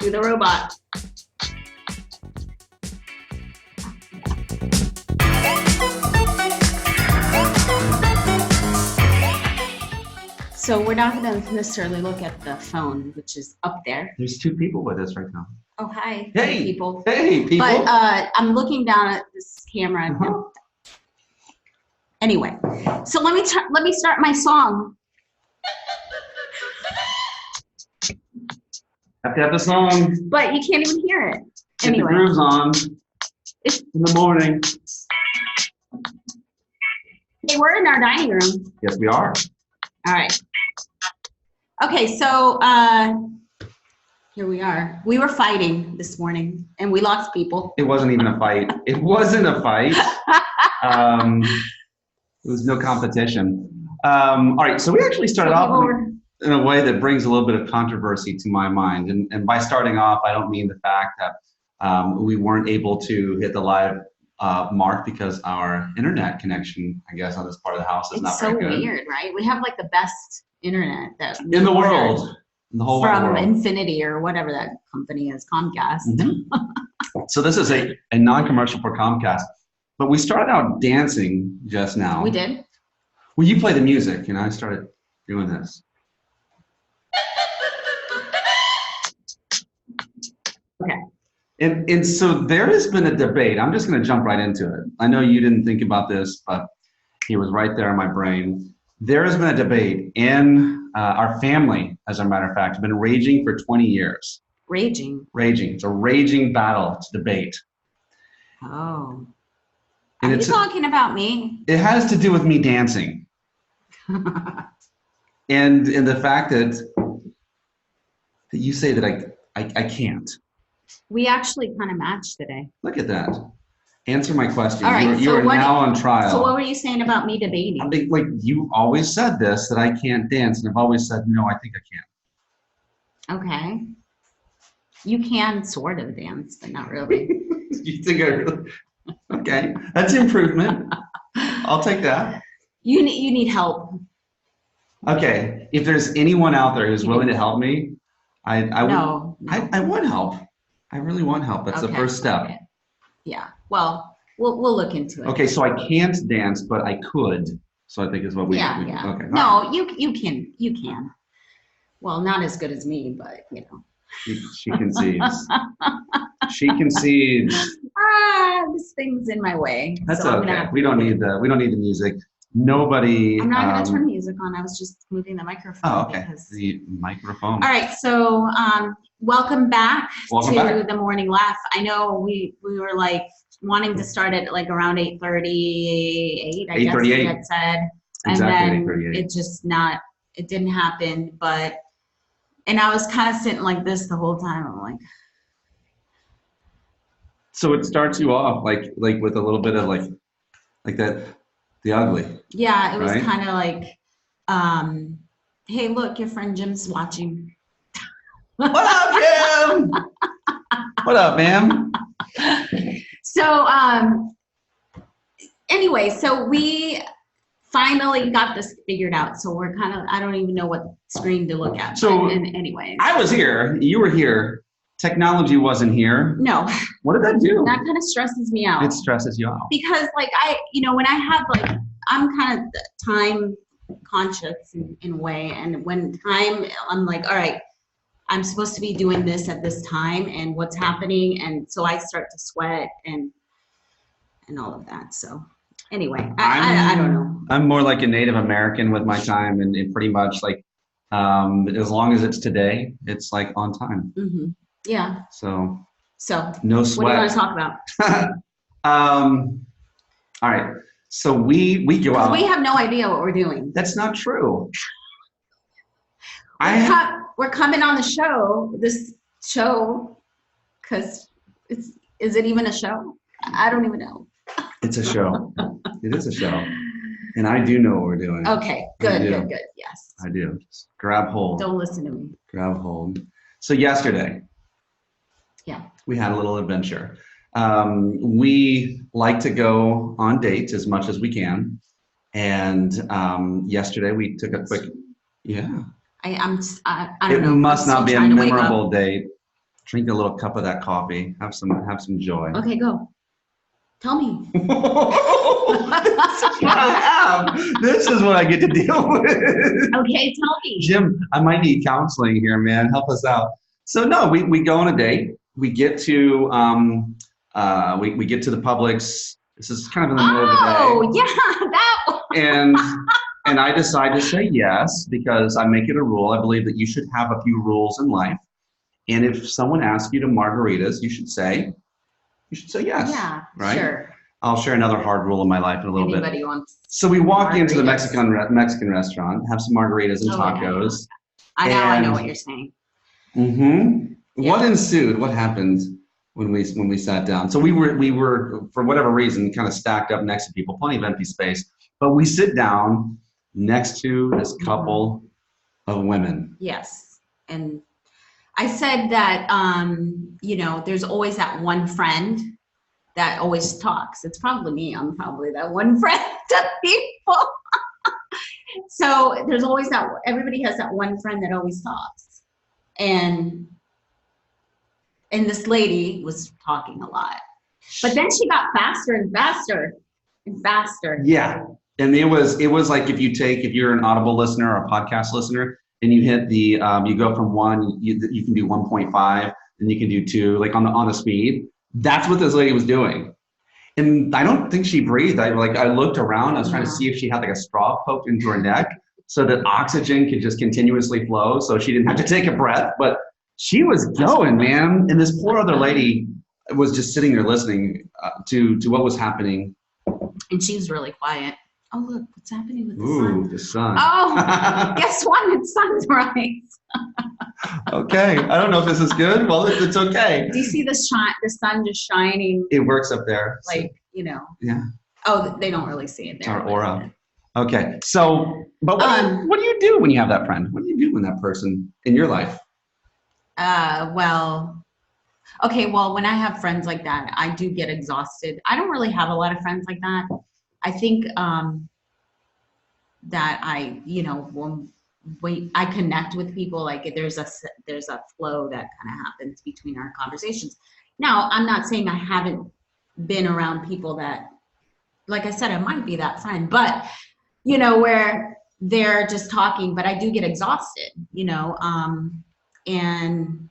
Do the robot. So we're not going to necessarily look at the phone, which is up there. There's two people with us right now. Oh, hi. Hey, people. Hey, people. But I'm looking down at this camera. Uh-huh. Anyway, so let me start my song. Have to have the song. But you can't even hear it. Get Anyway. the grooves on in the morning. Hey, we're in our dining room. Yes, we are. All right. Okay, so here we are. We were fighting this morning, and we lost people. It wasn't even a fight. It wasn't a fight. It was no competition. All right, so we actually started off in a way that brings a little bit of controversy to my mind. And by starting off, I don't mean the fact that we weren't able to hit the live mark because our internet connection, I guess, on this part of the house is not very good. It's so weird, right? We have like the best internet that in the world, in the whole wide world. From Infinity or whatever that company is, Comcast. Mm-hmm. So this is a non-commercial for Comcast. But we started out dancing just now. We did? Well, you play the music, and I started doing this. Okay. And so there has been a debate. I'm just going to jump right into it. I know you didn't think about this, but it was right there in my brain. There has been a debate in our family, as a matter of fact, been raging for 20 years. Raging? Raging. It's a raging battle. It's a debate. Oh. And Are you talking about me? It has to do with me dancing. and the fact that you say that I can't. We actually kind of matched today. Look at that. Answer my question. All right, you are now on trial. So what were you saying about me debating? I mean, like, you always said this, that I can't dance, and I've always said, no, I think I can. Okay. You can sort of dance, but not really. You think I really? Okay, that's improvement. I'll take that. You need help. Okay, if there's anyone out there who's willing to help me, I want help. I really want help. That's the first step. Okay. Yeah. Well, we'll look into it. Okay, so I can't dance, but I could. So I think is what we. Yeah. Okay. No, you can. Well, not as good as me, but you know. She concedes. She concedes. This thing's in my way. That's so okay. We don't need the music. Nobody. I'm not going to turn music on. I was just moving the microphone. Oh, okay. The microphone. All right. So, welcome back to the morning laugh. I know we were like wanting to start at like around 8:38. I guess we had said, exactly, and then it didn't happen. And I was kind of sitting like this the whole time. I'm like. So it starts you off like with a little bit of like that, the ugly. Yeah, it was kind of like, hey, look, your friend Jim's watching. What up, Jim? What up, ma'am? So, anyway, so we finally got this figured out. So we're kind of, I don't even know what screen to look at. So anyway. I was here, you were here. Technology wasn't here. No. What did that do? That kind of stresses me out. It stresses you out. Because like when I have like, I'm kind of time conscious in a way. And when I'm like, all right, I'm supposed to be doing this at this time and what's happening. And so I start to sweat and all of that. So anyway, I don't know. I'm more like a Native American with my time and pretty much like, as long as it's today, it's like on time. Mm-hmm. Yeah. So What no sweat. do you want to talk about? All right. So we go out. We have no idea what we're doing. That's not true. We're coming on this show, because is it even a show? I don't even know. It's a show. It is a show. And I do know what we're doing. Okay, good. Yes. I do. Just grab hold. Don't listen to me. Grab hold. So yesterday, we had a little adventure. We like to go on dates as much as we can. And yesterday we took a quick, I don't know. It must not be a memorable date. Drink a little cup of that coffee. Have some joy. Okay, go. Tell me. This is what I have. This is what I get to deal with. Okay, tell me. Jim, I might need counseling here, man. Help us out. So no, we go on a date. We get to we get to the Publix. This is kind of in the middle of the day. Oh, yeah, that one. And I decide to say yes because I make it a rule. I believe that you should have a few rules in life. And if someone asks you to margaritas, you should say yes. Yeah, right? Sure. I'll share another hard rule in my life in a little Anybody bit. wants. So we walk into the margaritas. Mexican restaurant, have some margaritas and tacos. I know what you're saying. Mm-hmm. Yeah. What ensued? What happened when we sat down? So we were for whatever reason kind of stacked up next to people, plenty of empty space. But we sit down next to this couple of women. Yes, and I said that there's always that one friend that always talks. It's probably me. I'm probably that one friend to people. So there's always everybody has that one friend that always talks. And this lady was talking a lot. But then she got faster and faster and faster. Yeah. And it was like if you're an Audible listener or a podcast listener, and you hit the you go from 1, you can do 1.5, and you can do 2, like on the speed. That's what this lady was doing. And I don't think she breathed. I looked around. I was trying to see if she had like a straw poked into her neck so that oxygen could just continuously flow, so she didn't have to take a breath. But she was going, man. And this poor other lady was just sitting there listening to what was happening. And she was really quiet. Oh, look, what's happening with the sun? Ooh, the sun. Oh, guess what? It's sunrise. Okay. I don't know if this is good. Well, it's okay. Do you see the sun just shining? It works up there. Like, Yeah. Oh, they don't really see it It's there. our aura. Okay. So, but what do you do when you have that friend? What do you do when that person in your life? Well, when I have friends like that, I do get exhausted. I don't really have a lot of friends like that. I think that I connect with people, like there's a flow that kind of happens between our conversations. Now, I'm not saying I haven't been around people that, like I said, I might be that friend, but where they're just talking, but I do get exhausted, and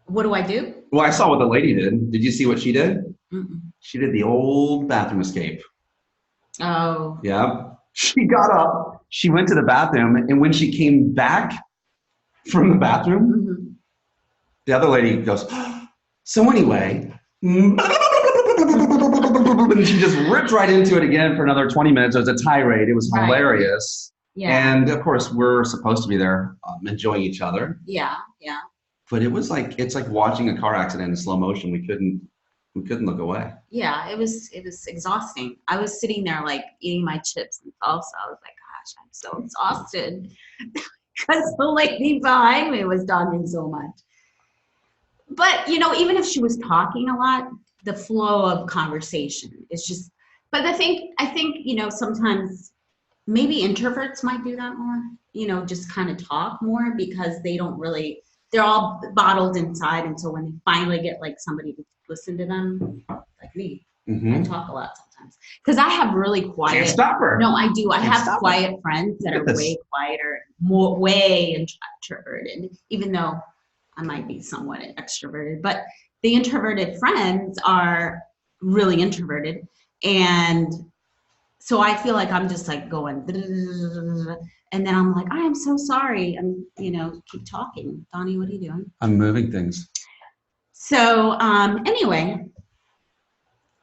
what do I do? Well, I saw what the lady did. Did you see what she did? Mm-mm. She did the old bathroom escape. Oh. Yeah. She got up, she went to the bathroom, and when she came back from the bathroom, the other lady goes, so anyway, and she just ripped right into it again for another 20 minutes. It was a tirade. It was hilarious. Yeah. And of course, we're supposed to be there enjoying each other. Yeah, yeah. But it's like watching a car accident in slow motion. We couldn't look away. Yeah, it was exhausting. I was sitting there like eating my chips and salsa. I was like, gosh, I'm so exhausted because the lady behind me was talking so much. But even if she was talking a lot, the flow of conversation is just. But I think sometimes maybe introverts might do that more. Just kind of talk more because they don't really. They're all bottled inside until when they finally get like somebody to listen to them, like me. I talk a lot sometimes because I have really quiet. Can't stop her. No, I do. I have quiet friends that are way quieter, way introverted. Even though I might be somewhat extroverted, but the introverted friends are really introverted, and so I feel like I'm just like going, and then I'm like, I am so sorry, and keep talking. Donnie, what are you doing? I'm moving things. So anyway,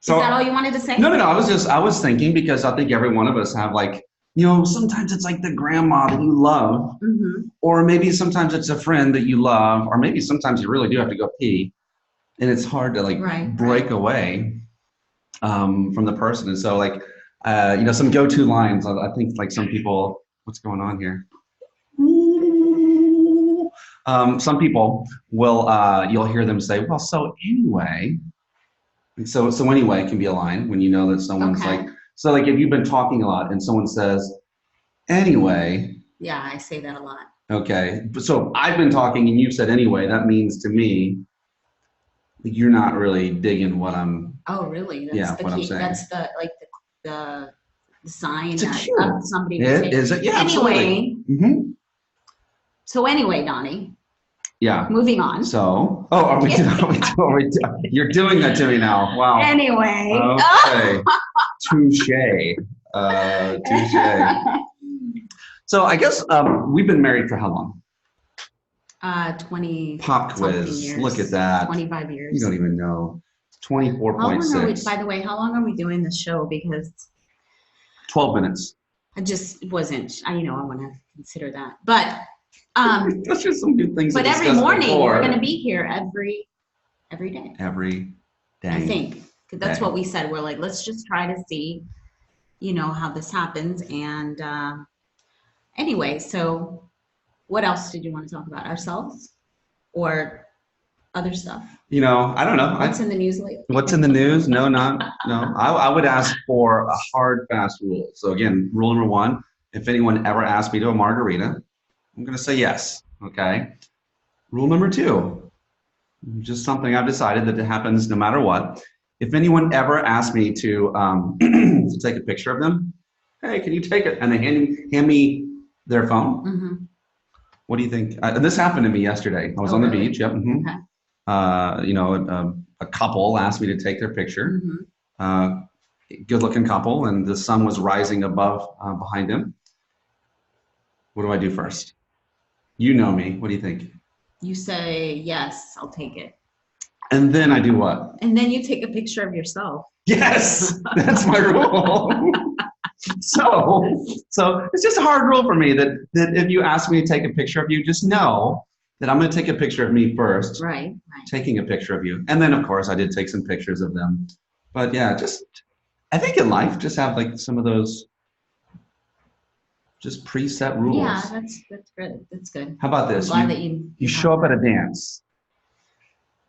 so, is that all you wanted to say? No. I was thinking because I think every one of us have like, sometimes it's like the grandma that you love, or maybe sometimes it's a friend that you love, or maybe sometimes you really do have to go pee, and it's hard to like break away from the person. And so like, some go-to lines. I think like some people, what's going on here? Some people will, you'll hear them say, well, so anyway. So anyway can be a line when you know that someone's like, so like if you've been talking a lot and someone says, anyway. Yeah, I say that a lot. Okay. So I've been talking and you've said anyway, that means to me you're not really digging what I'm. Oh, really? That's Yeah, the what I'm key. saying. That's the like the sign It's a that cue. somebody would say. Is it? Yeah, Anyway, absolutely. so anyway, Donnie, Yeah. moving on. So, oh, you're doing that to me now. Wow. Anyway. Okay. Touche. Touche. So I guess we've been married for how long? 20 Pop something quiz. years. Look at that. 25 years. You don't even know. How long are we, 24.6. by the way, how long are we doing this show? Because 12 minutes. I just wasn't, I want to consider that. But That's just some good things. but to every discuss morning before. we're going to be here every day. Every day. I think. 'Cause that's what we said. We're like, let's just try to see, how this happens. And anyway, so what else did you want to talk about? Ourselves or other stuff? I don't know. What's in the news lately? What's in the news? No. I would ask for a hard, fast rule. So again, rule number 1, if anyone ever asks me to a margarita, I'm going to say yes. Okay. Rule number 2, just something I've decided that it happens no matter what. If anyone ever asks me to, to take a picture of them, hey, can you take it? And they hand me their phone. Mm-hmm. What do you think? This happened to me yesterday. I was on the beach. Yep. Mm-hmm. Okay. A couple asked me to take their picture. Mm-hmm. Good-looking couple, and the sun was rising above behind him. What do I do first? You know me. What do you think? You say, yes, I'll take it. And then I do what? And then you take a picture of yourself. Yes, that's my rule. So it's just a hard rule for me that if you ask me to take a picture of you, just know that I'm going to take a picture of me first. Right. Taking a picture of you. And then, of course, I did take some pictures of them. But yeah, I think in life, just have like some of those just preset rules. Yeah, that's good. That's good. How about this? I'm glad that you show up at a dance.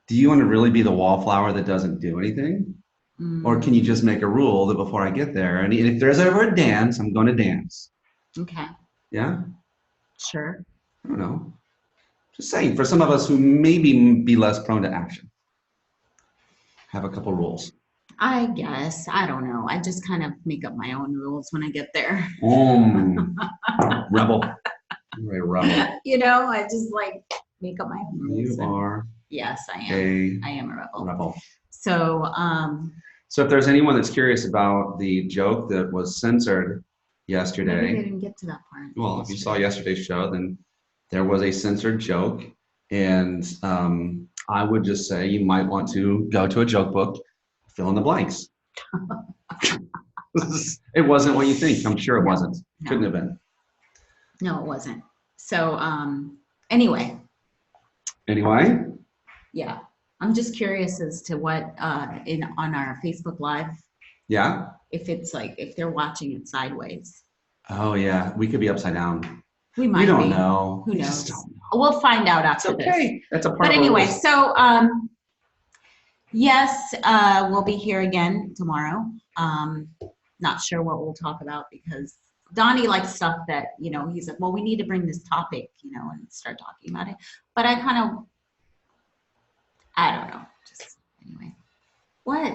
Do you want to really be the wallflower that doesn't do anything? Or can you just make a rule that before I get there, and if there's ever a dance, I'm going to dance? Okay. Yeah? Sure. I don't know. Just saying, for some of us who maybe be less prone to action, have a couple rules. I guess. I don't know. I just kind of make up my own rules when I get there. Rebel. You're a rebel. I just like make up my own rules. You are. Yes, I am. I am a rebel. So, so if there's anyone that's curious about the joke that was censored yesterday. Maybe they didn't get to that part. Well, if you saw yesterday's show, then there was a censored joke. And I would just say you might want to go to a joke book, fill in the blanks. It wasn't what you think. I'm sure it wasn't. No. Couldn't have been. No, it wasn't. So anyway. Yeah. I'm just curious as to what on our Facebook Live. Yeah. If they're watching it sideways. Oh yeah, we could be upside down. We might. We don't know. Who knows? Just don't know. We'll find out after it's okay. this. That's a part. But of anyway, this. so yes, we'll be here again tomorrow. Not sure what we'll talk about because Donnie likes stuff that he's like, well, we need to bring this topic, and start talking about it. But I don't know. Just anyway. What?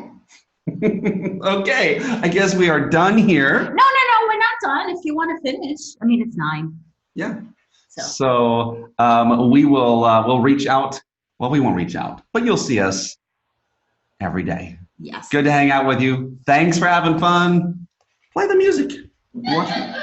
Okay, I guess we are done here. No, we're not done. If you want to finish, it's 9. Yeah. So we will we'll reach out. Well, we won't reach out, but you'll see us every day. Yes. Good to hang out with you. Thanks for having fun. Play the music. Watch me.